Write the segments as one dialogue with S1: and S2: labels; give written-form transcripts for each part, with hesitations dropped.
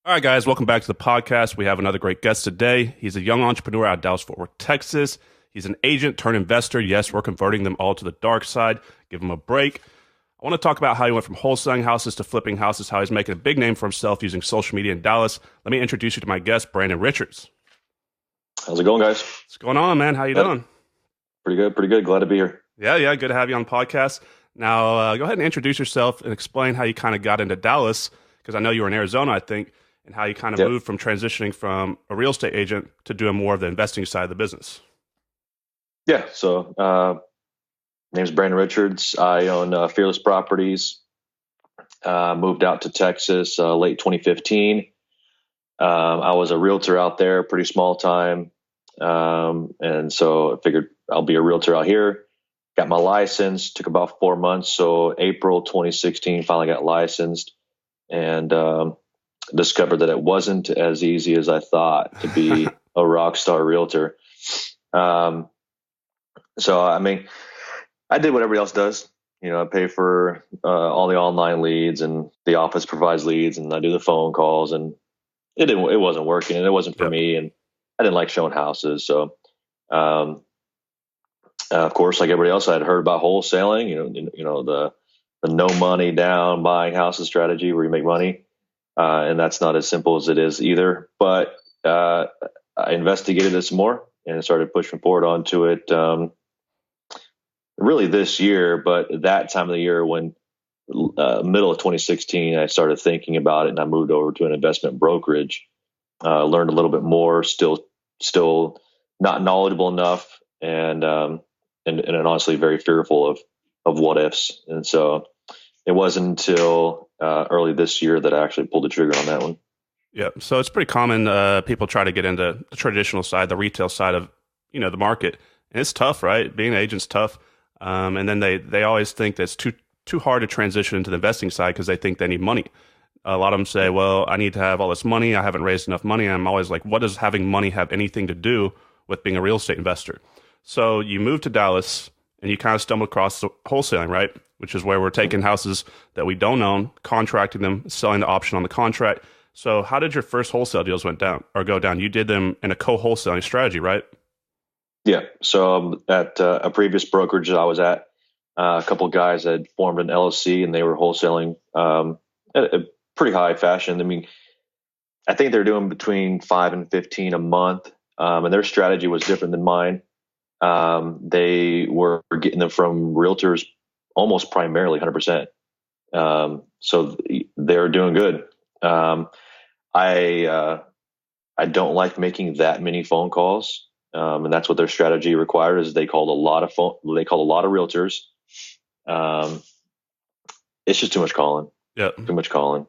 S1: All right, guys, welcome back to the podcast. We have another great guest today. He's a young entrepreneur out of Dallas-Fort Worth, Texas. He's an agent turned investor. Yes, we're converting them all to the dark side. Give him a break. I want to talk about how he went from wholesaling houses to flipping houses, how he's making a big name for himself using social media in Dallas. Let me introduce you to my guest, Brandon Richards.
S2: How's it going, guys?
S1: What's going on, man? How you doing?
S2: Pretty good, pretty good. Glad to be here.
S1: Yeah, good to have you on the podcast. Now, go ahead and introduce yourself and explain how you kind of got into Dallas, because I know you were in Arizona, I think, and how you kind of
S2: Yep.
S1: moved from transitioning from a real estate agent to doing more of the investing side of the business.
S2: Yeah. Name's Brandon Richards. I own Fearless Properties. Moved out to Texas late 2015. I was a realtor out there, pretty small time, and so I figured I'll be a realtor out here. Got my license. Took about 4 months. So April 2016, finally got licensed, and discovered that it wasn't as easy as I thought to be a rock star realtor. Um, I mean, I did what everybody else does. I pay for all the online leads, and the office provides leads, and I do the phone calls, and it wasn't working, and it wasn't for
S1: Yep.
S2: me, and I didn't like showing houses. Um, of course, like everybody else, I had heard about wholesaling. The no money down buying houses strategy where you make money, and that's not as simple as it is either. But I investigated it some more and started pushing forward onto it. Really this year, but that time of the year when middle of 2016, I started thinking about it, and I moved over to an investment brokerage. Learned a little bit more, still not knowledgeable enough, and honestly very fearful of what ifs. And so it wasn't until early this year that I actually pulled the trigger on that one.
S1: Yeah, so it's pretty common. People try to get into the traditional side, the retail side of the market, and it's tough, right? Being an agent's tough, and then they always think that it's too hard to transition into the investing side because they think they need money. A lot of them say, "Well, I need to have all this money. I haven't raised enough money." And I'm always like, "What does having money have anything to do with being a real estate investor?" So you moved to Dallas, and you kind of stumbled across the wholesaling, right? Which is where we're taking houses that we don't own, contracting them, selling the option on the contract. So how did your first wholesale deals go down? You did them in a co-wholesaling strategy, right?
S2: Yeah. At a previous brokerage that I was at, a couple of guys had formed an LLC, and they were wholesaling at a pretty high fashion. I mean, I think they're doing between 5 and 15 a month, and their strategy was different than mine. They were getting them from realtors almost primarily 100%. So they're doing good. I don't like making that many phone calls. And that's what their strategy required is they called a lot of realtors. Um, it's just too much calling,
S1: Yeah.
S2: too much calling.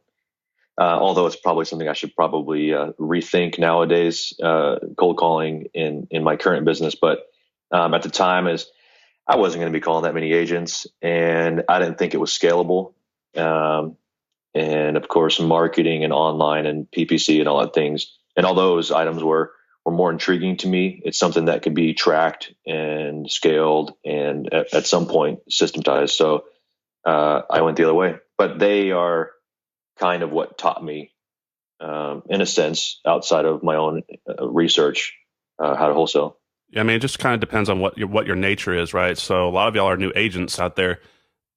S2: Although it's probably something I should probably rethink nowadays, cold calling in my current business. But at the time, is I wasn't going to be calling that many agents, and I didn't think it was scalable. And of course, marketing and online and PPC and all that things, and all those items were more intriguing to me. It's something that could be tracked and scaled, and at some point systematized. So I went the other way, but they are kind of what taught me, in a sense, outside of my own research, how to wholesale.
S1: Yeah, I mean, it just kind of depends on what your nature is, right? So a lot of y'all are new agents out there,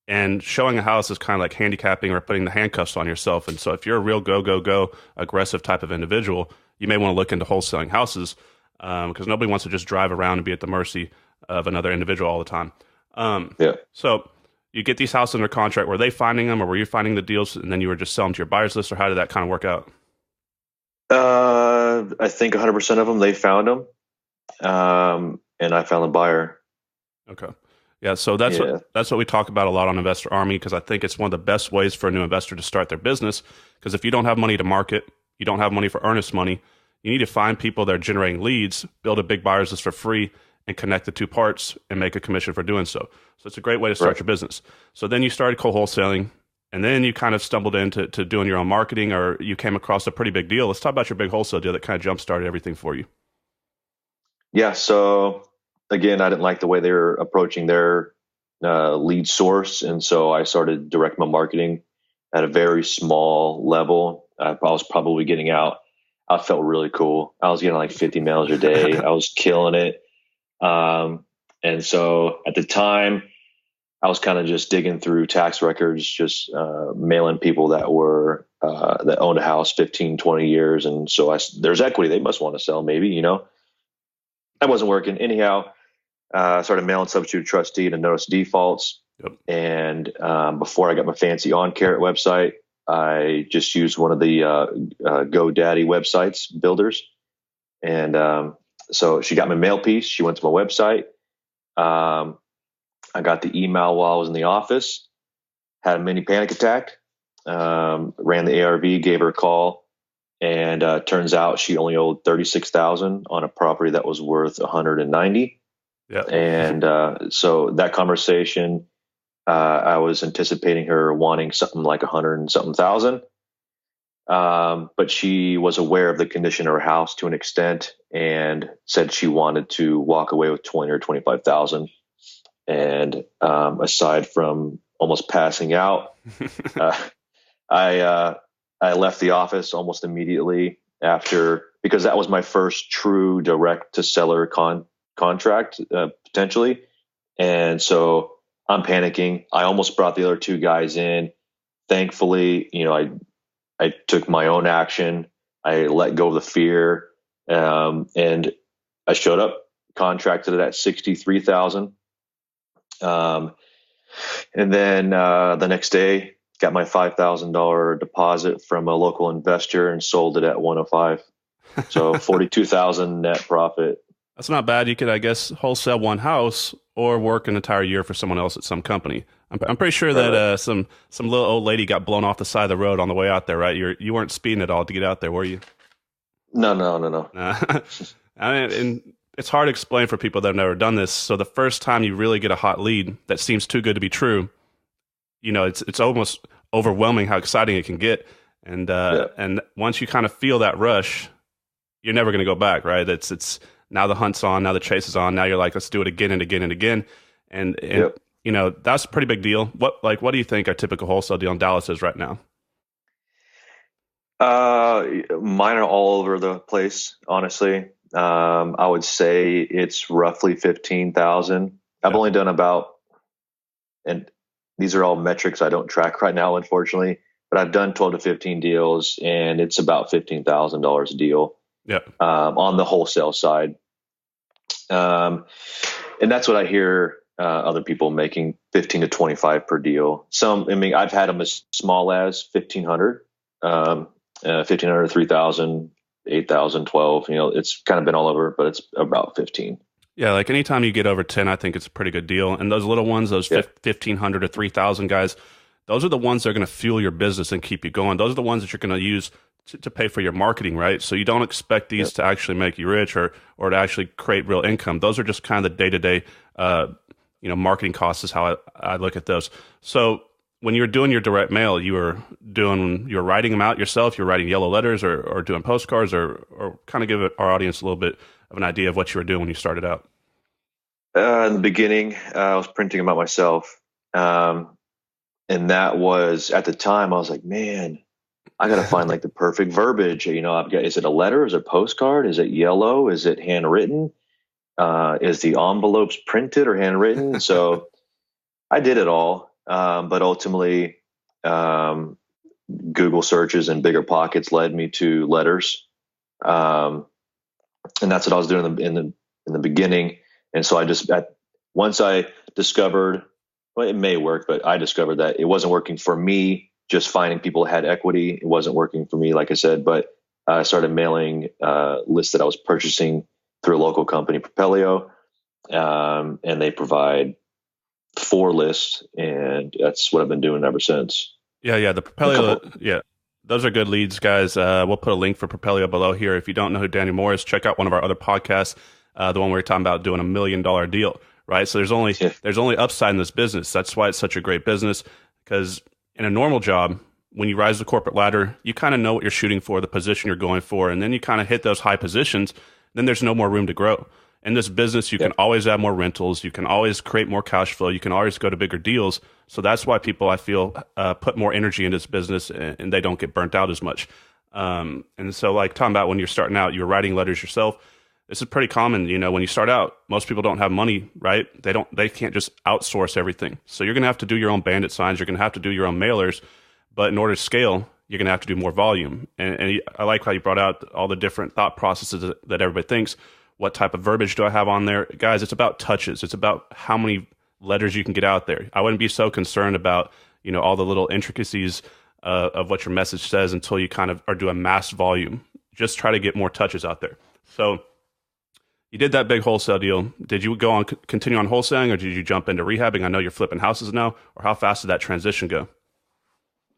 S1: and showing a house is kind of like handicapping or putting the handcuffs on yourself. And so if you're a real go aggressive type of individual, you may want to look into wholesaling houses because nobody wants to just drive around and be at the mercy of another individual all the time.
S2: Yeah.
S1: So you get these houses under contract. Were they finding them, or were you finding the deals and then you were just selling to your buyers list, or how did that kind of work out?
S2: I think 100% of them, they found them. And I found the buyer.
S1: Okay. Yeah, so that's what we talk about a lot on Investor Army, because I think it's one of the best ways for a new investor to start their business. Because if you don't have money to market, you don't have money for earnest money, you need to find people that are generating leads, build a big buyers list for free, and connect the two parts and make a commission for doing so. So it's a great way to start
S2: Right.
S1: your business. So then you started co-wholesaling, and then you kind of stumbled into doing your own marketing, or you came across a pretty big deal. Let's talk about your big wholesale deal that kind of jump-started everything for you.
S2: Yeah. So again, I didn't like the way they were approaching their lead source. And so I started direct mail marketing at a very small level. I was probably getting out. I felt really cool. I was getting like 50 mails a day. I was killing it. And so at the time, I was kind of just digging through tax records, just mailing people that were that owned a house 15, 20 years. And so there's equity. They must want to sell maybe, I wasn't working. Anyhow, I started mailing substitute trustee to notice defaults.
S1: Yep.
S2: And before I got my fancy OnCarrot website, I just used one of the GoDaddy websites builders. And so she got my mail piece. She went to my website. I got the email while I was in the office, had a mini panic attack, ran the ARV, gave her a call, and turns out she only owed $36,000 on a property that was worth $190,000.
S1: Yeah.
S2: And so that conversation, I was anticipating her wanting something like $100 and something thousand. But she was aware of the condition of her house to an extent and said she wanted to walk away with 20 or 25,000. And aside from almost passing out, I left the office almost immediately after, because that was my first true direct to seller contract potentially. And so I'm panicking. I almost brought the other two guys in. Thankfully, I took my own action. I let go of the fear, and I showed up, contracted it at $63,000. And then the next day, got my $5,000 deposit from a local investor and sold it at 105. So 42,000 net profit.
S1: That's not bad. You could, I guess, wholesale one house or work an entire year for someone else at some company. I'm pretty sure that some little old lady got blown off the side of the road on the way out there, right? You weren't speeding at all to get out there, were you?
S2: No.
S1: And it's hard to explain for people that have never done this. So the first time you really get a hot lead that seems too good to be true, it's almost overwhelming how exciting it can get. And and once you kind of feel that rush, you're never going to go back, right? It's now the hunt's on, now the chase is on. Now you're like, let's do it again and again and again. And
S2: yep.
S1: That's a pretty big deal. What do you think a typical wholesale deal in Dallas is right now?
S2: Mine are all over the place, honestly. I would say it's roughly 15,000. I've only done about, and these are all metrics I don't track right now, unfortunately, but I've done 12 to 15 deals, and it's about $15,000 a deal.
S1: Yeah.
S2: On the wholesale side. And that's what I hear other people making, 15 to 25 per deal. I've had them as small as 1,500, 1,500, 3,000, 8,000, 12. It's kind of been all over, but it's about 15.
S1: Yeah, like anytime you get over 10, I think it's a pretty good deal. And those little ones, those 1,500 to 3,000 guys, those are the ones that are going to fuel your business and keep you going. Those are the ones that you're going to use to pay for your marketing, right? So you don't expect these to actually make you rich or to actually create real income. Those are just kind of the day-to-day, marketing costs is how I look at those. So when you're doing your direct mail, you're writing them out yourself, you're writing yellow letters or doing postcards or kind of give our audience a little bit of an idea of what you were doing when you started out.
S2: In the beginning, I was printing them out myself. And that was, at the time, I was like, man, I got to find like the perfect verbiage. Is it a letter? Is it a postcard? Is it yellow? Is it handwritten? Is the envelopes printed or handwritten? So I did it all. But ultimately, Google searches and bigger pockets led me to letters. And that's what I was doing in the beginning. And so once I discovered, well, it may work, but I discovered that it wasn't working for me. Just finding people who had equity. It wasn't working for me, like I said, but I started mailing lists that I was purchasing through a local company, Propelio, and they provide 4 lists, and that's what I've been doing ever since.
S1: Yeah, the Propelio, those are good leads, guys. We'll put a link for Propelio below here. If you don't know who Daniel Moore is, check out one of our other podcasts, the one we were talking about doing $1 million deal, right? So there's only upside in this business. That's why it's such a great business, because in a normal job, when you rise the corporate ladder, you kind of know what you're shooting for, the position you're going for, and then you kind of hit those high positions. Then there's no more room to grow. in this business, you
S2: Yeah.
S1: can always add more rentals. You can always create more cash flow. You can always go to bigger deals. So that's why people, I feel, put more energy into this business, and they don't get burnt out as much. And so, like talking about when you're starting out, you're writing letters yourself. This is pretty common. When you start out, most people don't have money, right? They can't just outsource everything. So you're going to have to do your own bandit signs. You're going to have to do your own mailers. But in order to scale, you're going to have to do more volume. And I like how you brought out all the different thought processes that everybody thinks. What type of verbiage do I have on there? Guys, it's about touches. It's about how many letters you can get out there. I wouldn't be so concerned about, all the little intricacies of what your message says until you kind of are doing mass volume. Just try to get more touches out there. So you did that big wholesale deal. Did you go on, continue on wholesaling, or did you jump into rehabbing? I know you're flipping houses now. Or how fast did that transition go?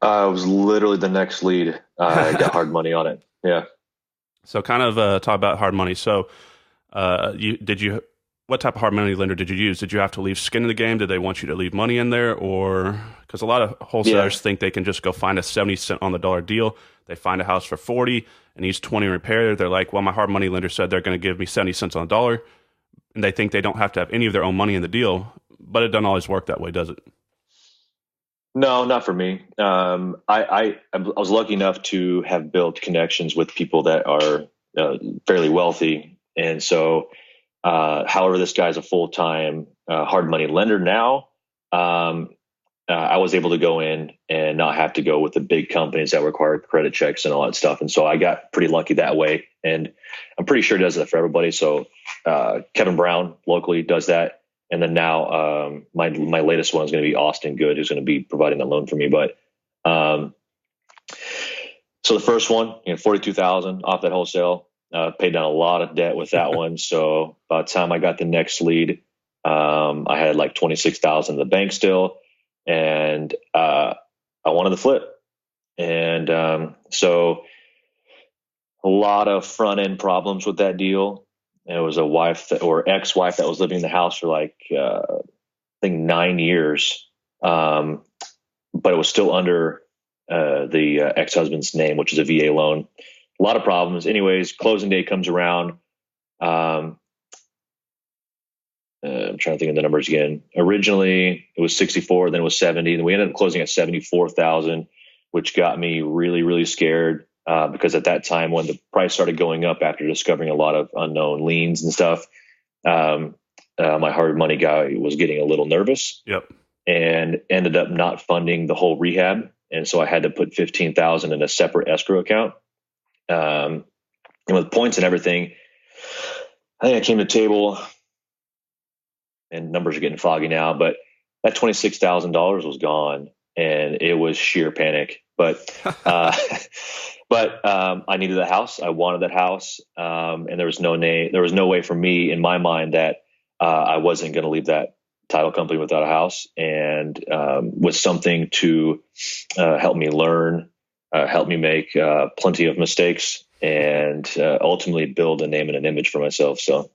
S2: It was literally the next lead. I got hard money on it. Yeah.
S1: So kind of talk about hard money. So what type of hard money lender did you use? Did you have to leave skin in the game? Did they want you to leave money in there? Or because a lot of wholesalers think they can just go find a 70 cent on the dollar deal. They find a house for 40 and needs 20 in repair. They're like, well, my hard money lender said they're going to give me 70 cents on the dollar. And they think they don't have to have any of their own money in the deal. But it doesn't always work that way, does it?
S2: No, not for me. I was lucky enough to have built connections with people that are fairly wealthy. And so, however, this guy's a full-time hard money lender now. I was able to go in and not have to go with the big companies that require credit checks and all that stuff. And so I got pretty lucky that way. And I'm pretty sure it does that for everybody. So Kevin Brown locally does that. And then now my latest one is going to be Austin Good, who's going to be providing that loan for me. But so the first one, $42,000 off that wholesale, paid down a lot of debt with that one. So by the time I got the next lead, I had like $26,000 in the bank still. And I wanted to flip. And so a lot of front end problems with that deal. And it was a wife or ex-wife that was living in the house for like, I think 9 years. But it was still under the ex-husband's name, which is a VA loan. A lot of problems. Anyways, closing day comes around. I'm trying to think of the numbers again. Originally, it was 64, then it was 70, and we ended up closing at 74,000, which got me really, really scared because at that time, when the price started going up after discovering a lot of unknown liens and stuff, my hard money guy was getting a little nervous.
S1: Yep.
S2: And ended up not funding the whole rehab, and so I had to put 15,000 in a separate escrow account. And with points and everything, I think I came to the table. And numbers are getting foggy now, but that $26,000 was gone, and it was sheer panic. But I needed that house. I wanted that house, and there was no way for me in my mind that I wasn't going to leave that title company without a house, and with something to help me learn, help me make plenty of mistakes, and ultimately build a name and an image for myself. So.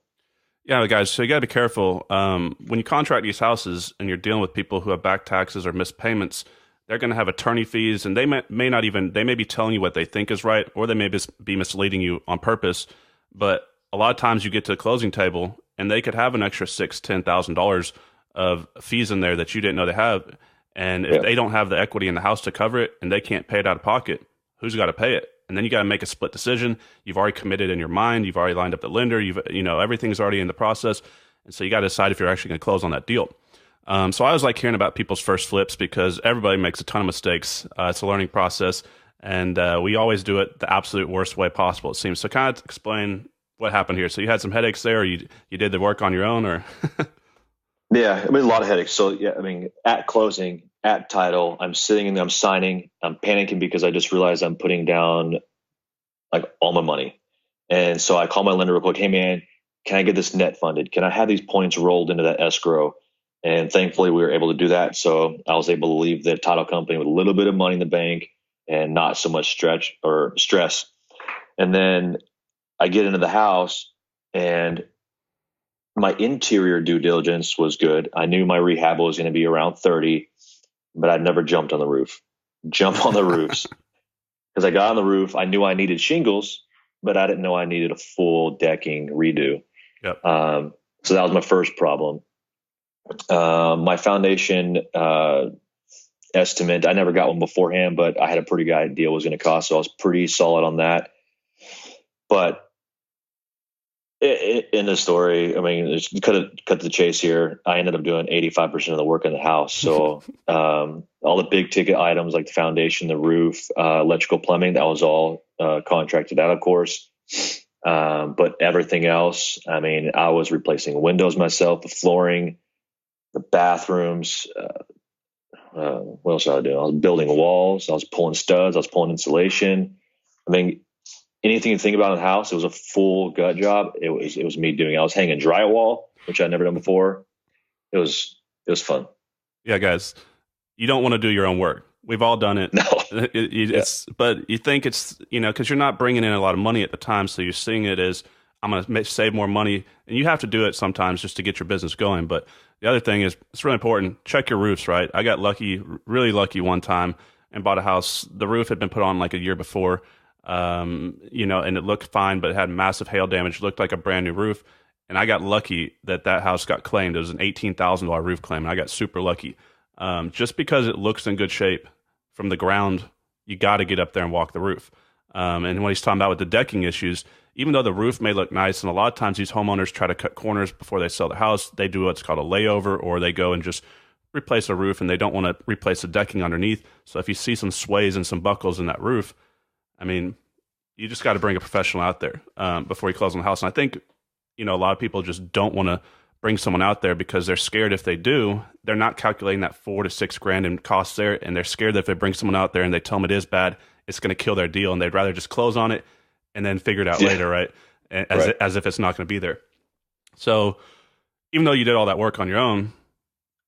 S1: Yeah, guys, so you got to be careful. When you contract these houses and you're dealing with people who have back taxes or missed payments, they're going to have attorney fees, and they may be telling you what they think is right, or they may be misleading you on purpose. But a lot of times you get to the closing table and they could have an extra $6,000-$10,000 of fees in there that you didn't know they have. And if they don't have the equity in the house to cover it and they can't pay it out of pocket, who's got to pay it? And then you got to make a split decision. You've already committed in your mind. You've already lined up the lender. Everything's already in the process. And so you got to decide if you're actually going to close on that deal. So I always like hearing about people's first flips because everybody makes a ton of mistakes. It's a learning process. And we always do it the absolute worst way possible, it seems. So kind of explain what happened here. So you had some headaches there, or you did the work on your own, or?
S2: Yeah, a lot of headaches. So yeah, at closing, at title, I'm sitting and I'm signing. I'm panicking because I just realized I'm putting down like all my money. And so I call my lender real quick. Hey man, can I get this net funded? Can I have these points rolled into that escrow? And thankfully we were able to do that. So I was able to leave the title company with a little bit of money in the bank and not so much stress. And then I get into the house, and my interior due diligence was good. I knew my rehab was going to be around 30, but I'd never jumped on the roof. Jump on the roofs. Because I got on the roof, I knew I needed shingles, but I didn't know I needed a full decking redo.
S1: Yep.
S2: So that was my first problem. My foundation estimate, I never got one beforehand, but I had a pretty good idea what it was going to cost. So I was pretty solid on that. But in the story, I mean, cut the chase here. I ended up doing 85% of the work in the house. So all the big ticket items like the foundation, the roof, electrical, plumbing, that was all contracted out, of course. But everything else, I mean, I was replacing windows myself, the flooring, the bathrooms. What else was I doing? I was building walls. I was pulling studs. I was pulling insulation. I mean, anything you think about in the house, it was a full gut job. It was me doing it. I was hanging drywall, which I'd never done before. It was fun.
S1: Yeah, guys, you don't want to do your own work. We've all done it.
S2: No.
S1: But you think it's, because you're not bringing in a lot of money at the time. So you're seeing it as, I'm going to save more money. And you have to do it sometimes just to get your business going. But the other thing is, it's really important. Check your roofs, right? I got lucky, really lucky one time, and bought a house. The roof had been put on like a year before. And it looked fine, but it had massive hail damage. It looked like a brand new roof. And I got lucky that house got claimed. It was an $18,000 roof claim. And I got super lucky. Just because it looks in good shape from the ground, you got to get up there and walk the roof. And what he's talking about with the decking issues, even though the roof may look nice, and a lot of times these homeowners try to cut corners before they sell the house, they do what's called a layover, or they go and just replace a roof and they don't want to replace the decking underneath. So if you see some sways and some buckles in that roof, I mean, you just got to bring a professional out there before you close on the house. And I think, a lot of people just don't want to bring someone out there because they're scared if they do, they're not calculating that $4,000 to $6,000 in costs there. And they're scared that if they bring someone out there and they tell them it is bad, it's going to kill their deal. And they'd rather just close on it and then figure it out later, right? As if it's not going to be there. So even though you did all that work on your own,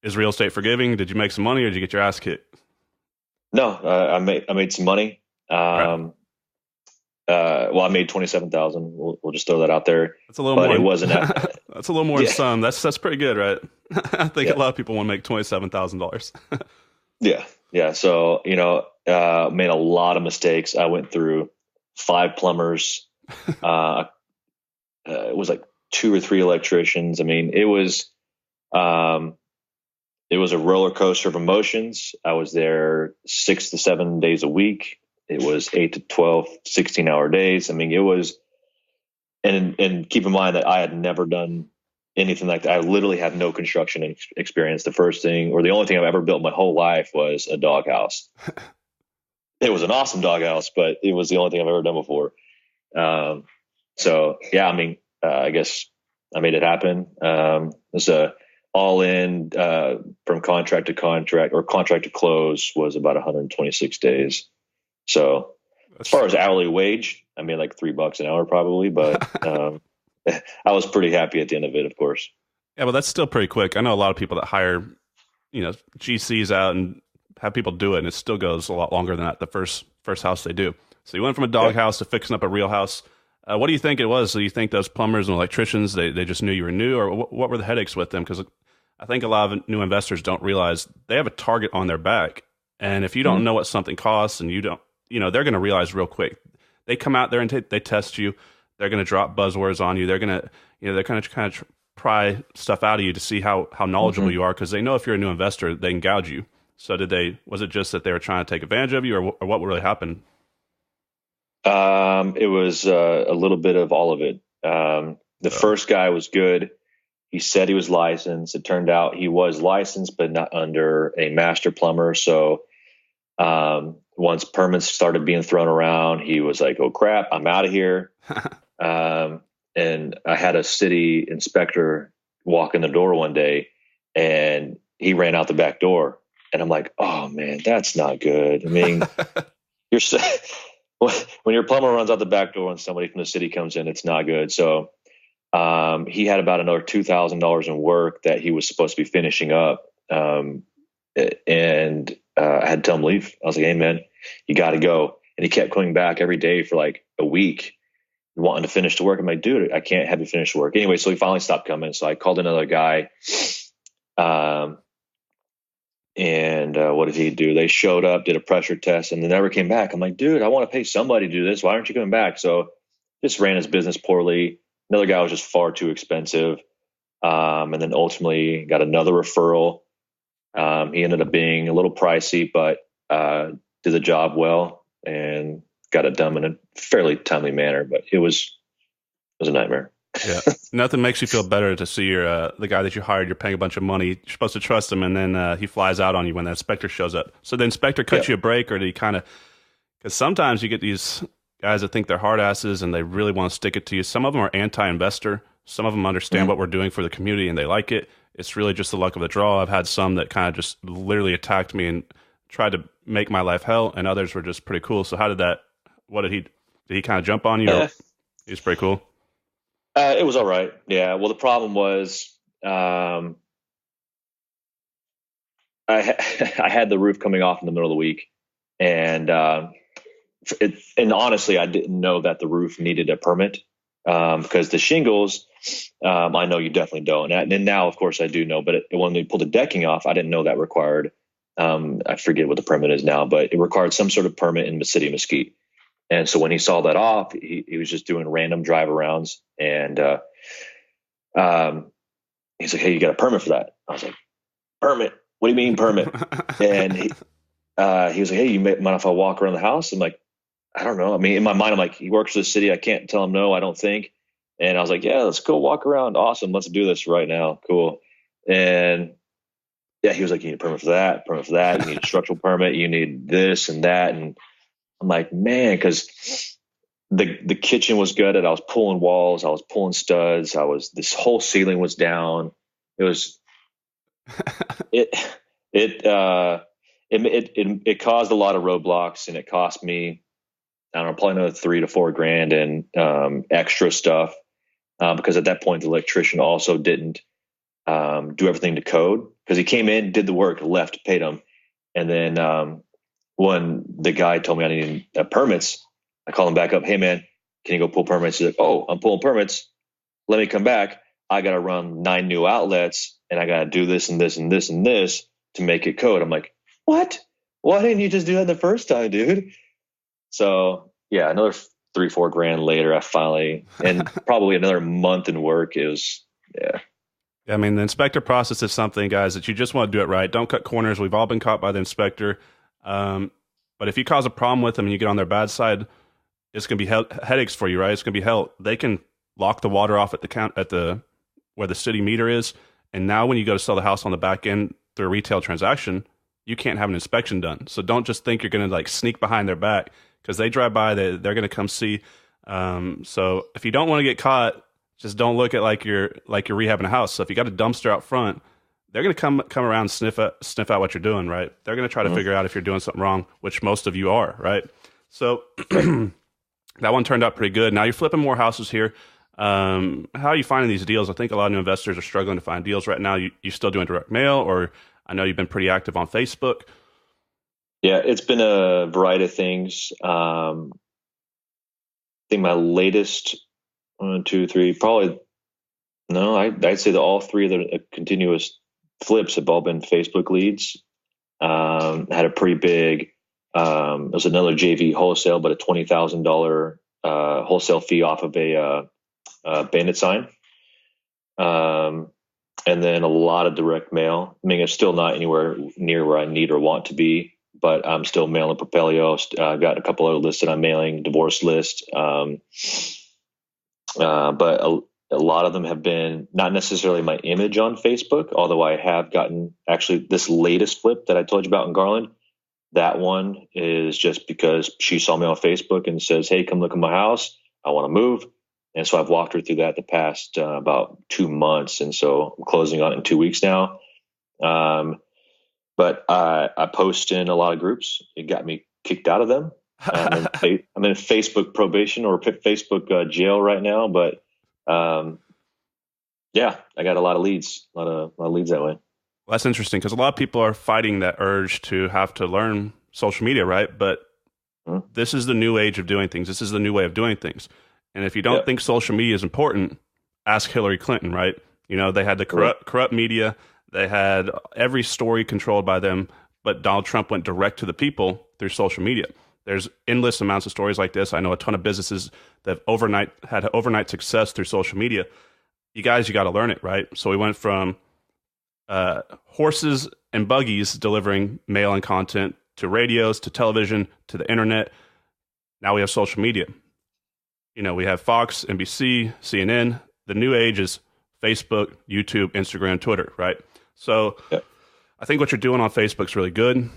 S1: is real estate forgiving? Did you make some money or did you get your ass kicked?
S2: No, I made some money. Right. I made 27,000. We'll just throw that out there.
S1: That's a little more.
S2: It wasn't.
S1: That's a little more than some. That's pretty good, right? I think a lot of people want to make $27,000.
S2: Yeah. So made a lot of mistakes. I went through 5 plumbers. It was like 2 or 3 electricians. I mean, it was a roller coaster of emotions. I was there 6 to 7 days a week. It was 8 to 12, 16-hour days. I mean, it was, and keep in mind that I had never done anything like that. I literally had no construction experience. The first thing, or the only thing I've ever built my whole life was a doghouse. It was an awesome doghouse, but it was the only thing I've ever done before. So yeah, I mean, I guess I made it happen. It was all in from contract to contract, or contract to close, was about 126 days. So as far as hourly wage, I made like $3 an hour probably, but I was pretty happy at the end of it, of course.
S1: Yeah, well, that's still pretty quick. I know a lot of people that hire, GCs out and have people do it, and it still goes a lot longer than that, the first house they do. So you went from a dog house to fixing up a real house. What do you think it was? Do you think those plumbers and electricians, they just knew you were new, or what were the headaches with them? Because I think a lot of new investors don't realize they have a target on their back. And if you don't know what something costs, and you don't, they're going to realize real quick. They come out there and they test you. They're going to drop buzzwords on you. They're going to, they're kind of pry stuff out of you to see how knowledgeable you are, because they know if you're a new investor, they can gouge you. So was it just that they were trying to take advantage of you, or what really happened?
S2: It was a little bit of all of it. The first guy was good. He said he was licensed. It turned out he was licensed, but not under a master plumber. So once permits started being thrown around, he was like, "Oh crap, I'm out of here." And I had a city inspector walk in the door one day, and he ran out the back door. And I'm like, "Oh man, that's not good." I mean, when your plumber runs out the back door and somebody from the city comes in, it's not good. So he had about another $2,000 in work that he was supposed to be finishing up. And I had to tell him to leave. I was like, "Hey man, you got to go." And he kept coming back every day for like a week, wanting to finish the work. I'm like, "Dude, I can't have you finish the work." Anyway, so he finally stopped coming. So I called another guy. What did he do? They showed up, did a pressure test, and they never came back. I'm like, "Dude, I want to pay somebody to do this. Why aren't you coming back?" So just ran his business poorly. Another guy was just far too expensive. And then ultimately got another referral. He ended up being a little pricey, but did the job well and got it done in a fairly timely manner. But it was a nightmare.
S1: Yeah. Nothing makes you feel better to see your the guy that you hired. You're paying a bunch of money. You're supposed to trust him, and then he flies out on you when the inspector shows up. So the inspector cuts
S2: Yeah.
S1: you a break, or do you kind of? Because sometimes you get these guys that think they're hard asses and they really want to stick it to you. Some of them are anti-investor. Some of them understand what we're doing for the community and they like it. It's really just the luck of the draw. I've had some that kind of just literally attacked me and tried to make my life hell, and others were just pretty cool. So how did that? What did he? Did he kind of jump on you? Or
S2: Uh,
S1: he was pretty cool.
S2: it was all right. Yeah. Well, the problem was I had the roof coming off in the middle of the week, and and honestly, I didn't know that the roof needed a permit because the shingles, I know you definitely don't. And now, of course, I do know. But when they pulled the decking off, I didn't know that required. I forget what the permit is now, but it required some sort of permit in the city of Mesquite. And so when he saw that off, he was just doing random drive arounds, and he's like, "Hey, you got a permit for that?" I was like, "Permit? What do you mean permit?" And he was like, "Hey, you mind if I walk around the house?" I'm like, "I don't know." I mean, in my mind, I'm like, he works for the city. I can't tell him no, I don't think. And I was like, "Yeah, let's go walk around. Awesome. Let's do this right now. Cool." And yeah, he was like, "You need a permit for that, permit for that. You need a structural permit. You need this and that." And I'm like, man, because the kitchen was gutted. I was pulling walls. I was pulling studs. This whole ceiling was down. It was, it, it, it caused a lot of roadblocks, and it cost me, I don't know, probably another $3 to $4 grand and extra stuff. Because at that point, the electrician also didn't do everything to code, because he came in, did the work, left, paid him. And then when the guy told me I needed permits, I called him back up. "Hey, man, can you go pull permits?" He's like, "Oh, I'm pulling permits. Let me come back. I got to run 9 new outlets, and I got to do this and this and this and this to make it code." I'm like, "What? Why didn't you just do that the first time, dude?" So yeah, another 3-4 grand later, I finally, and probably another month in work. It was, yeah.
S1: Yeah, I mean, the inspector process is something, guys, that you just want to do it right. Don't cut corners. We've all been caught by the inspector. But if you cause a problem with them and you get on their bad side, it's going to be headaches for you, right? It's going to be hell. They can lock the water off at the where the city meter is, and now when you go to sell the house on the back end through a retail transaction, you can't have an inspection done. So don't just think you're going to like sneak behind their back, because they drive by, they're going to come see. So if you don't want to get caught, just don't look at like you're rehabbing a house. So if you got a dumpster out front, they're going to come around and sniff out what you're doing, right? They're going to try to figure out if you're doing something wrong, which most of you are, right? So that one turned out pretty good. Now you're flipping more houses here. How are you finding these deals? I think a lot of new investors are struggling to find deals right now. You still doing direct mail, or I know you've been pretty active on Facebook.
S2: Yeah, it's been a variety of things. I think my latest 1, 2, 3, probably, no, I'd say that all three of the continuous flips have all been Facebook leads. Had a pretty big, it was another JV wholesale, but a $20,000 wholesale fee off of a bandit sign. And then a lot of direct mail. I mean, it's still not anywhere near where I need or want to be, but I'm still mailing Propelio. I've got a couple other lists that I'm mailing, divorce list. But a lot of them have been not necessarily my image on Facebook, although I have gotten actually this latest flip that I told you about in Garland. That one is just because she saw me on Facebook and says, "Hey, come look at my house. I want to move." And so I've walked her through that the past about 2 months. And so I'm closing on it in 2 weeks now. But I post in a lot of groups. It got me kicked out of them. I'm in Facebook probation or Facebook jail right now. But yeah, I got a lot of leads, a lot of leads that way.
S1: Well, that's interesting, because a lot of people are fighting that urge to have to learn social media, right? But this is the new age of doing things. This is the new way of doing things. And if you don't think social media is important, ask Hillary Clinton, right? You know, they had the corrupt media. They had every story controlled by them, but Donald Trump went direct to the people through social media. There's endless amounts of stories like this. I know a ton of businesses that had overnight success through social media. You guys, you got to learn it, right? So we went from horses and buggies delivering mail and content to radios, to television, to the internet. Now we have social media. We have Fox, NBC, CNN. The new age is Facebook, YouTube, Instagram, Twitter, right? So
S2: Yeah.
S1: I think what you're doing on Facebook is really good.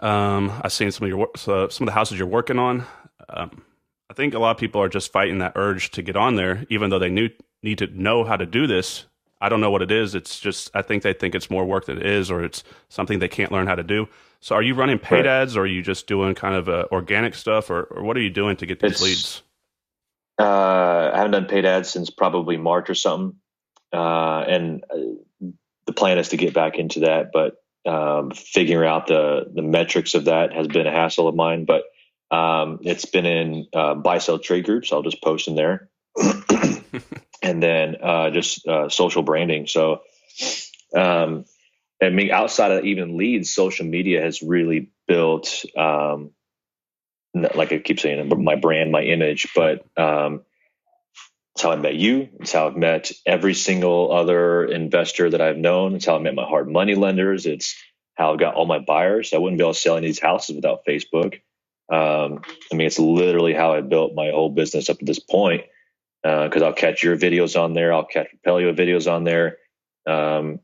S1: I've seen some of the houses you're working on. I think a lot of people are just fighting that urge to get on there, even though they need to know how to do this. I don't know what it is. It's just, I think they think it's more work than it is, or it's something they can't learn how to do. So are you running paid ads, or are you just doing kind of organic stuff, or what are you doing to get these leads?
S2: I haven't done paid ads since probably March or something. And the plan is to get back into that, but figuring out the metrics of that has been a hassle of mine. But it's been in buy sell trade groups. I'll just post in there. And then just social branding. So I mean, outside of even leads, social media has really built, like I keep saying, my brand, my image. But it's how I met you. It's how I've met every single other investor that I've known. It's how I met my hard money lenders. It's how I got all my buyers. I wouldn't be able to sell any of these houses without Facebook. I mean, it's literally how I built my whole business up to this point. Because I'll catch your videos on there. I'll catch Pelio videos on there. A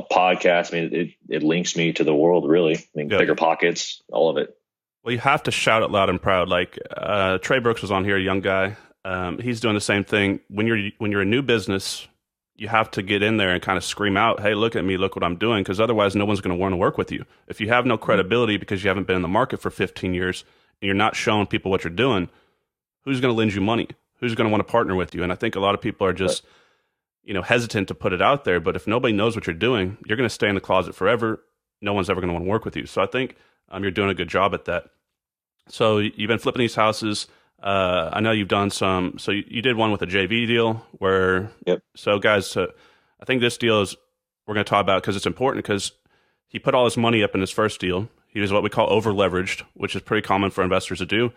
S2: podcast. I mean, it links me to the world, really. I mean, Bigger Pockets, all of it.
S1: Well, you have to shout it loud and proud. Like Trey Brooks was on here, a young guy. He's doing the same thing. When you're a new business, you have to get in there and kind of scream out, "Hey, look at me! Look what I'm doing!" Because otherwise, no one's going to want to work with you. If you have no credibility because you haven't been in the market for 15 years and you're not showing people what you're doing, who's going to lend you money? Who's going to want to partner with you? And I think a lot of people are just, hesitant to put it out there. But if nobody knows what you're doing, you're going to stay in the closet forever. No one's ever going to want to work with you. So I think you're doing a good job at that. So you've been flipping these houses. I know you've done some. So you did one with a JV deal where.
S2: Yep.
S1: So guys, I think this deal is we're going to talk about because it's important because he put all his money up in his first deal. He was what we call over leveraged, which is pretty common for investors to do.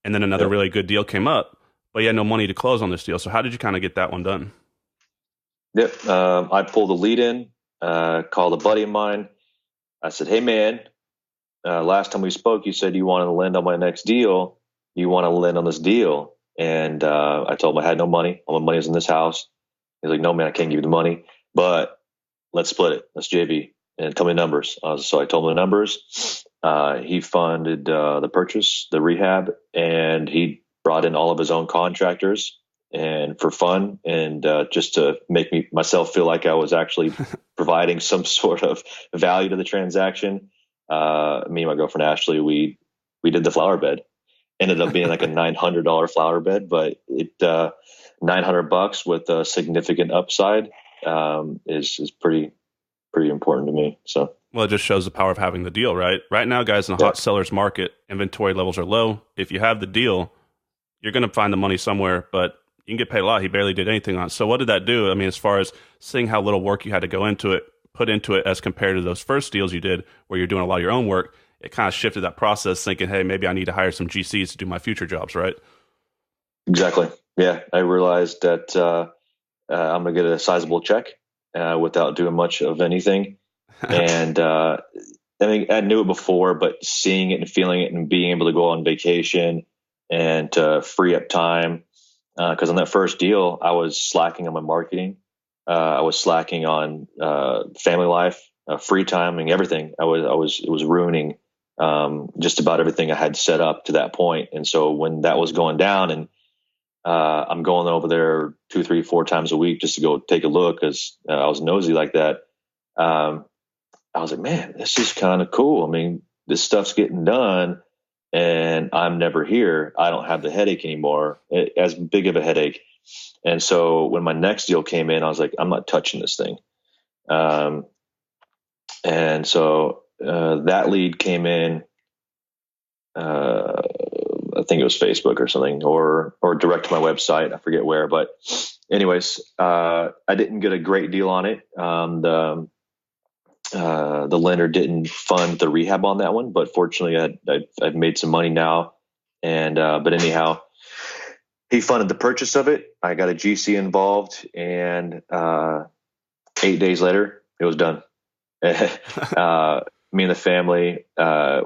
S1: And then another really good deal came up. But you had no money to close on this deal. So how did you kind of get that one done?
S2: Yep. I pulled a lead in, called a buddy of mine. I said, "Hey, man, last time we spoke, you said you wanted to lend on my next deal. You want to lend on this deal?" And I told him I had no money. All my money was in this house. He's like, "No, man, I can't give you the money, but let's split it. Let's JV and tell me numbers." So I told him the numbers. He funded the purchase, the rehab, and he brought in all of his own contractors and for fun and just to make myself feel like I was actually providing some sort of value to the transaction. Me and my girlfriend Ashley, we did the flower bed. Ended up being like a $900 flower bed, but it $900 with a significant upside is pretty important to me. So.
S1: Well, it just shows the power of having the deal, right? Right now, guys, in a hot seller's market, inventory levels are low. If you have the deal, you're going to find the money somewhere, but you can get paid a lot. He barely did anything on it. So what did that do? I mean, as far as seeing how little work you had to go into it, put into it as compared to those first deals you did where you're doing a lot of your own work, it kind of shifted that process thinking, hey, maybe I need to hire some GCs to do my future jobs, right?
S2: Exactly. Yeah. I realized that I'm going to get a sizable check without doing much of anything. And I mean, I knew it before, but seeing it and feeling it and being able to go on vacation and to free up time. Because on that first deal, I was slacking on my marketing. I was slacking on family life, free time, and everything. It was ruining just about everything I had set up to that point. And so when that was going down, and I'm going over there 2, 3, 4 times a week just to go take a look because I was nosy like that. I was like, man, this is kind of cool. I mean, this stuff's getting done. And I'm never here. I don't have the headache anymore, as big of a headache. And so when my next deal came in, I was like, I'm not touching this thing. And so that lead came in, I think it was Facebook or something, or direct to my website. I forget where, but anyways, I didn't get a great deal on it. The lender didn't fund the rehab on that one, but fortunately I've made some money now. And but anyhow, he funded the purchase of it. I got a GC involved, and 8 days later, it was done. Me and the family,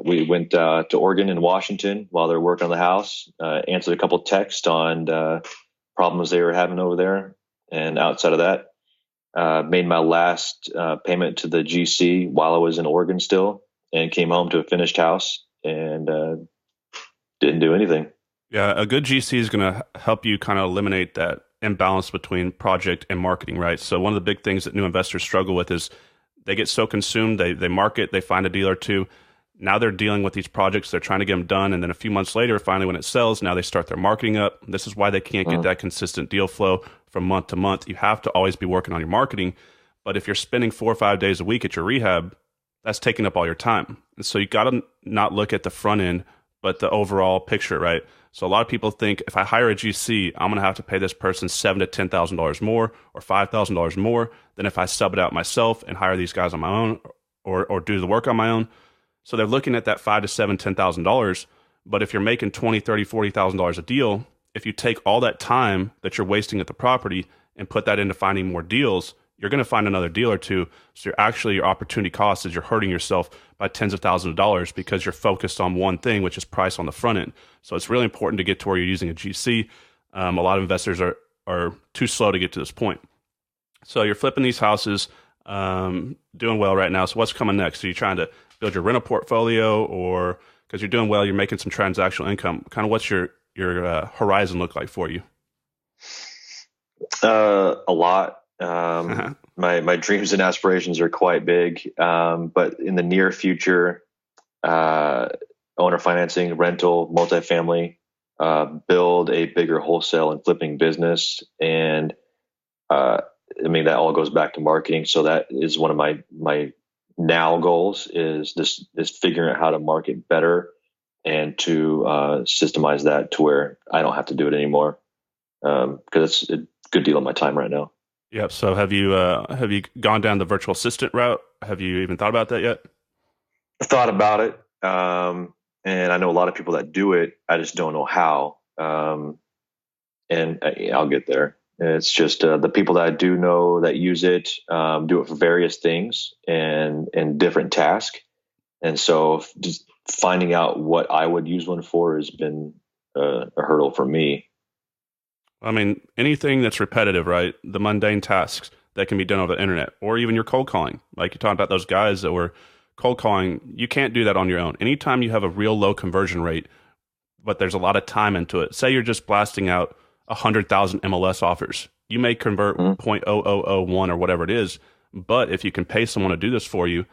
S2: we went to Oregon and Washington while they were working on the house. Answered a couple texts on problems they were having over there, and outside of that, made my last payment to the GC while I was in Oregon still, and came home to a finished house and didn't do anything.
S1: Yeah, a good GC is going to help you kind of eliminate that imbalance between project and marketing, right? So one of the big things that new investors struggle with is they get so consumed, they market, they find a deal or two. Now they're dealing with these projects, they're trying to get them done, and then a few months later, finally when it sells, now they start their marketing up. This is why they can't get that consistent deal flow from month to month. You have to always be working on your marketing, but if you're spending 4 or 5 days a week at your rehab, that's taking up all your time. And so you got to not look at the front end, but the overall picture, right? So a lot of people think if I hire a GC, I'm going to have to pay this person $7,000 to $10,000 more or $5,000 more than if I sub it out myself and hire these guys on my own or do the work on my own. So they're looking at that $5,000 to $7,000, $10,000. But if you're making $20,000, $30,000, $40,000 a deal, if you take all that time that you're wasting at the property and put that into finding more deals, you're going to find another deal or two. So your opportunity cost is you're hurting yourself by tens of thousands of dollars because you're focused on one thing, which is price on the front end. So it's really important to get to where you're using a GC. A lot of investors are too slow to get to this point. So you're flipping these houses, doing well right now. So what's coming next? Are you trying to build your rental portfolio, or because you're doing well, you're making some transactional income? Kind of what's your horizon look like for you?
S2: A lot. My dreams and aspirations are quite big, but in the near future, owner financing, rental, multifamily, build a bigger wholesale and flipping business. And I mean, that all goes back to marketing. So that is one of my now goals is figuring out how to market better and to systemize that to where I don't have to do it anymore. Because it's a good deal of my time right now.
S1: Yep. So have you gone down the virtual assistant route? Have you even thought about that yet?
S2: Thought about it. And I know a lot of people that do it. I just don't know how. And I'll get there. It's just the people that I do know that use it do it for various things and different tasks. And so just finding out what I would use one for has been a hurdle for me.
S1: I mean, anything that's repetitive, right? The mundane tasks that can be done over the internet, or even your cold calling. Like you're talking about those guys that were cold calling. You can't do that on your own. Anytime you have a real low conversion rate, but there's a lot of time into it. Say you're just blasting out 100,000 MLS offers. You may convert 0.0001 or whatever it is, but if you can pay someone to do this for you,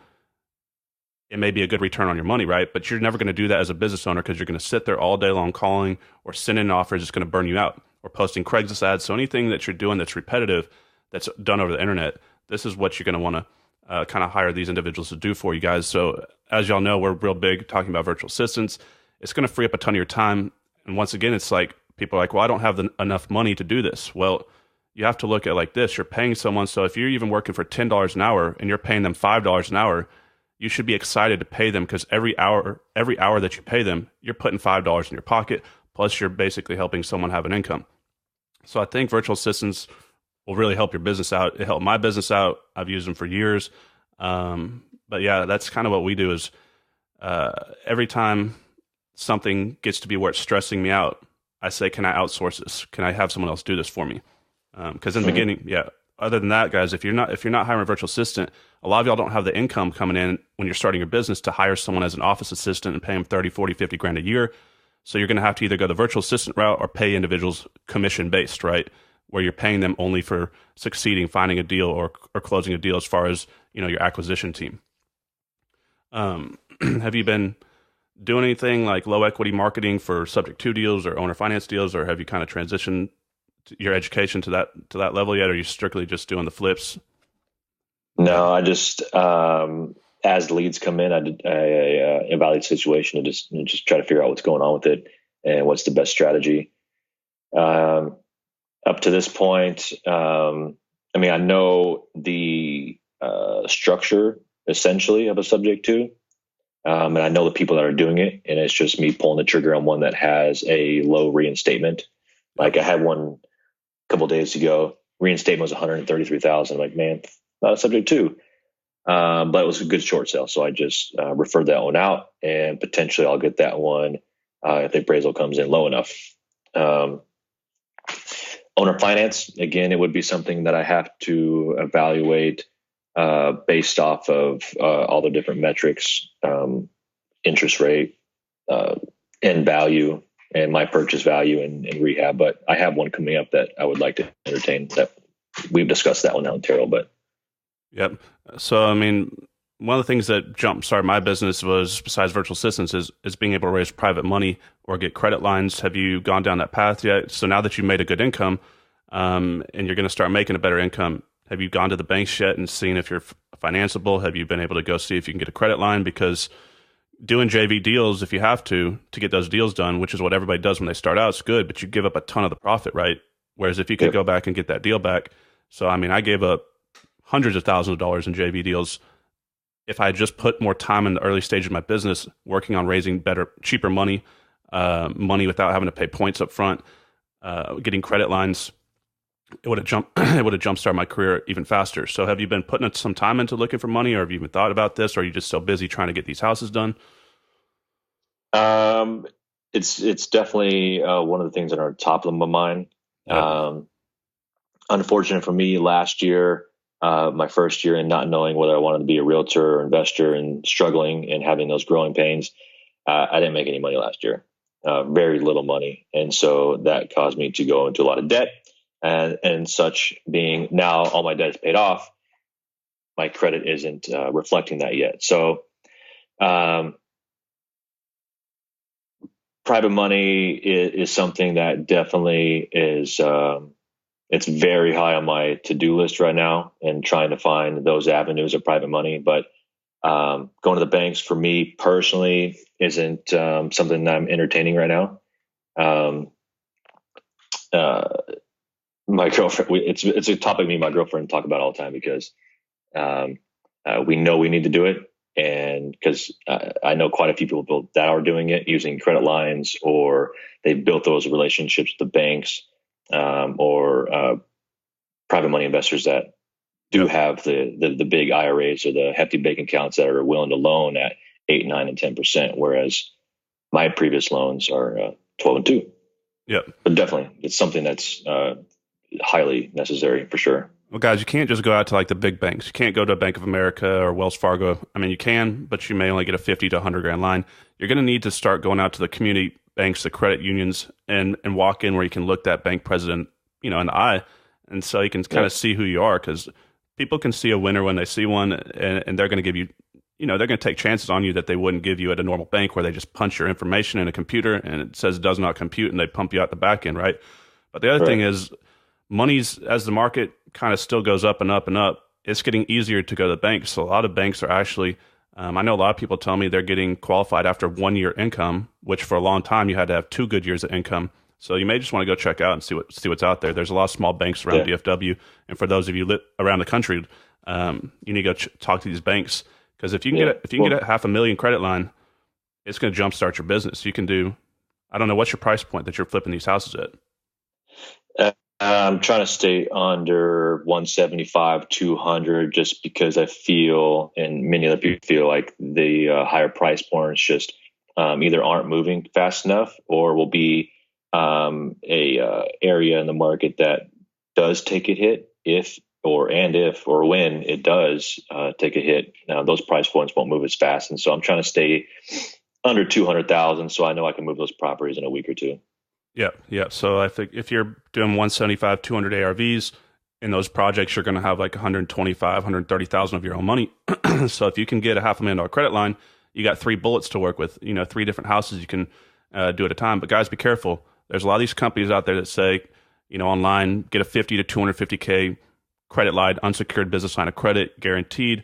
S1: it may be a good return on your money, right? But you're never going to do that as a business owner because you're going to sit there all day long calling or sending offers. It's going to burn you out. Or posting Craigslist ads. So anything that you're doing that's repetitive, that's done over the internet, this is what you're going to want to kind of hire these individuals to do for you guys. So as y'all know, we're real big talking about virtual assistants. It's going to free up a ton of your time. And once again, it's like people are like, well, I don't have enough money to do this. Well, you have to look at it like this. You're paying someone. So if you're even working for $10 an hour and you're paying them $5 an hour, you should be excited to pay them because every hour that you pay them, you're putting $5 in your pocket. Plus, you're basically helping someone have an income. So I think virtual assistants will really help your business out. It helped my business out. I've used them for years. But yeah, that's kind of what we do is every time something gets to be where it's stressing me out, I say, can I outsource this? Can I have someone else do this for me? Because in the beginning, yeah. Other than that, guys, if you're not hiring a virtual assistant, a lot of y'all don't have the income coming in when you're starting your business to hire someone as an office assistant and pay them 30, 40, 50 grand a year. So you're going to have to either go the virtual assistant route or pay individuals commission based, right? Where you're paying them only for succeeding, finding a deal or closing a deal as far as, your acquisition team. Have you been doing anything like low equity marketing for subject to deals or owner finance deals, or have you kind of transitioned your education to that level yet? Or are you strictly just doing the flips?
S2: No, I just, as leads come in, I evaluate the situation and just try to figure out what's going on with it and what's the best strategy. Up to this point, I mean, I know the structure essentially of a subject to, And I know the people that are doing it, and it's just me pulling the trigger on one that has a low reinstatement.
S1: Yep.
S2: Like I had one a couple of days ago. Reinstatement was 133,000. Like, man, subject to. But it was a good short sale, so I just referred that one out, and potentially I'll get that one if the appraisal comes in low enough. Um, Owner finance, again, it would be something that I have to evaluate based off of all the different metrics, interest rate, uh, end value, and my purchase value in rehab. But I have one coming up that I would like to entertain. That we've discussed that one now in Terrell, but
S1: Yep. So, I mean, one of the things that jump started my business was, besides virtual assistants, is being able to raise private money or get credit lines. Have you gone down that path yet? So now that you've made a good income, and you're going to start making a better income, have you gone to the banks yet and seen if you're financeable? Have you been able to go see if you can get a credit line? Because doing JV deals, if you have to get those deals done, which is what everybody does when they start out, it's good, but you give up a ton of the profit, right? Whereas if you could go back and get that deal back. So, I mean, I gave up hundreds of thousands of dollars in JV deals. If I had just put more time in the early stage of my business, working on raising better, cheaper money, money without having to pay points up front, getting credit lines, it would have jump started my career even faster. So have you been putting some time into looking for money, or have you even thought about this, or are you just so busy trying to get these houses done?
S2: um, it's definitely one of the things that are top of my mind.
S1: Yep.
S2: Unfortunate for me, last year, my first year, and not knowing whether I wanted to be a realtor or investor, and struggling and having those growing pains, I didn't make any money last year, very little money, and so that caused me to go into a lot of debt. And such, being now all my debt is paid off, my credit isn't reflecting that yet. So um, private money is something that definitely is. It's very high on my to-do list right now, and trying to find those avenues of private money. But going to the banks for me personally isn't something that I'm entertaining right now. Um, uh, my girlfriend, it's a topic me and my girlfriend talk about all the time, because um, we know we need to do it, and because I know quite a few people that are doing it using credit lines, or they've built those relationships with the banks, or private money investors that do have the big IRAs or the hefty bank accounts that are willing to loan at 8, 9, and 10%, whereas my previous loans are 12 and 2.
S1: Yep.
S2: But definitely, it's something that's highly necessary for sure.
S1: Well, guys, you can't just go out to like the big banks. You can't go to Bank of America or Wells Fargo. I mean, you can, but you may only get a 50 to 100 grand line. You're going to need to start going out to the community banks, the credit unions, and walk in where you can look that bank president, in the eye, and so you can kind of see who you are, because people can see a winner when they see one, and they're going to give you, they're going to take chances on you that they wouldn't give you at a normal bank, where they just punch your information in a computer and it says does not compute, and they pump you out the back end, right? But the other thing is, money's, as the market kind of still goes up and up and up, it's getting easier to go to the banks. So a lot of banks are actually, I know a lot of people tell me they're getting qualified after 1 year income, which for a long time you had to have 2 good years of income. So you may just want to go check out and see what's out there. There's a lot of small banks around DFW, and for those of you around the country, you need to go talk to these banks, because if you can get a $500,000 credit line, it's going to jumpstart your business. You can do, I don't know, what's your price point that you're flipping these houses at?
S2: I'm trying to stay under 175, 200, just because I feel, and many other people feel, like the higher price points just either aren't moving fast enough, or will be a area in the market that does take a hit if or when it does take a hit. Now those price points won't move as fast, and so I'm trying to stay under 200,000, so I know I can move those properties in a week or two.
S1: Yeah. So I think if you're doing 175, 200 ARVs in those projects, you're going to have like 125, 130,000 of your own money. So if you can get a $500,000 credit line, you got 3 bullets to work with. 3 different houses you can do at a time. But guys, be careful. There's a lot of these companies out there that say, online, get a 50 to 250K credit line, unsecured business line of credit, guaranteed.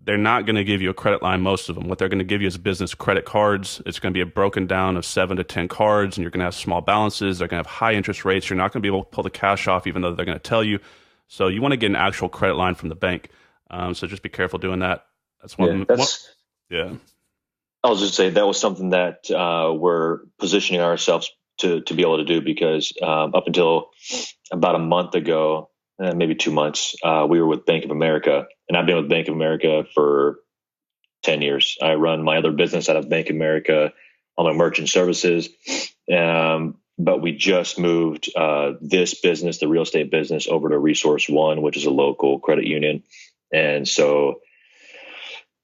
S1: They're not going to give you a credit line, most of them. What they're going to give you is business credit cards. It's going to be a broken down of 7 to 10 cards, and you're going to have small balances. They're going to have high interest rates. You're not going to be able to pull the cash off, even though they're going to tell you. So you want to get an actual credit line from the bank. So just be careful doing that. That's one. Yeah.
S2: I was just saying that was something that we're positioning ourselves to be able to do because up until about a month ago, maybe 2 months, we were with Bank of America, and I've been with Bank of America for 10 years. I run my other business out of Bank of America on my merchant services. But we just moved this business, the real estate business, over to Resource One, which is a local credit union. And so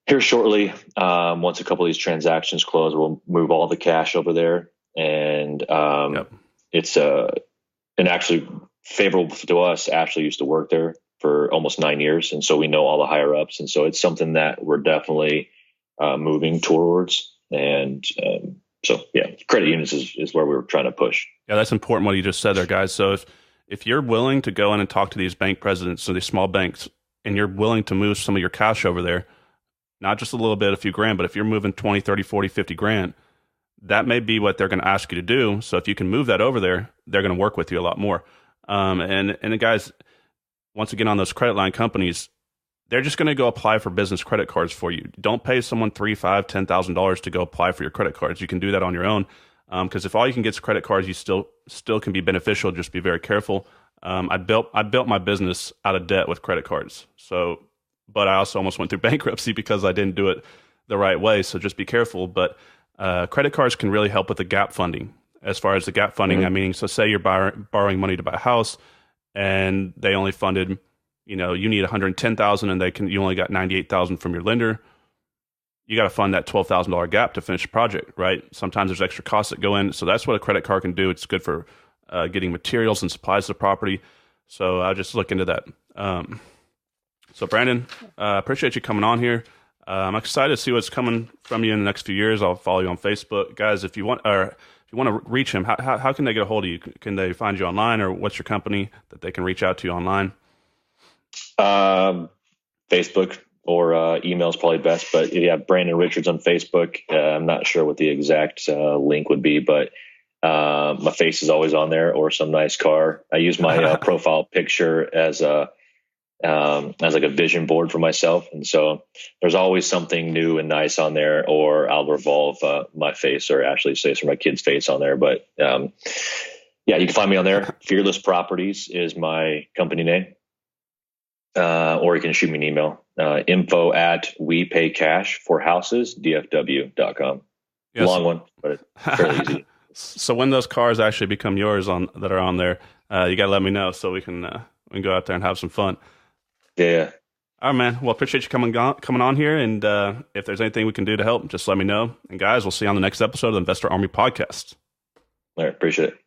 S2: here shortly, once a couple of these transactions close, we'll move all the cash over there. And
S1: Yep.
S2: it's and actually favorable to us. Ashley used to work there for almost 9 years. And so we know all the higher ups. And so it's something that we're definitely moving towards. And so, yeah, credit unions is where we were trying to push.
S1: Yeah, that's important what you just said there, guys. So if you're willing to go in and talk to these bank presidents or these small banks, and you're willing to move some of your cash over there, not just a little bit, a few grand, but if you're moving 20, 30, 40, 50 grand, that may be what they're going to ask you to do. So if you can move that over there, they're going to work with you a lot more. And the guys, once again, on those credit line companies, they're just going to go apply for business credit cards for you. Don't pay someone $3,000, $5,000, $10,000 to go apply for your credit cards. You can do that on your own. Because if all you can get is credit cards, you still can be beneficial. Just be very careful. I built my business out of debt with credit cards. So, but I also almost went through bankruptcy because I didn't do it the right way. So just be careful. But credit cards can really help with the gap funding. As far as the gap funding, I mean, so say you're borrowing money to buy a house, and they only funded, you need 110,000, and you only got 98,000 from your lender. You got to fund that $12,000 gap to finish the project, right? Sometimes there's extra costs that go in. So that's what a credit card can do. It's good for getting materials and supplies to the property. So I'll just look into that. So Brandon, appreciate you coming on here. I'm excited to see what's coming from you in the next few years. I'll follow you on Facebook. Guys, if you want to reach him, how can they get a hold of you? Can they find you online, or what's your company that they can reach out to you online?
S2: Facebook or email is probably best. But if you have Brandon Richards on Facebook, I'm not sure what the exact link would be, but my face is always on there, or some nice car. I use my profile picture as like a vision board for myself, and so there's always something new and nice on there. Or I'll revolve my face, or Ashley's face, or my kid's face on there. But yeah, you can find me on there. Fearless Properties is my company name. Or you can shoot me an email, info@wepaycashforhouses.dfw.com.
S1: Yes.
S2: Long one, but it's fairly easy.
S1: So when those cars actually become yours that are on there, you got to let me know so we can go out there and have some fun.
S2: Yeah.
S1: All right, man. Well, appreciate you coming on here. And if there's anything we can do to help, just let me know. And guys, we'll see you on the next episode of the Investor Army Podcast.
S2: All right. Appreciate it.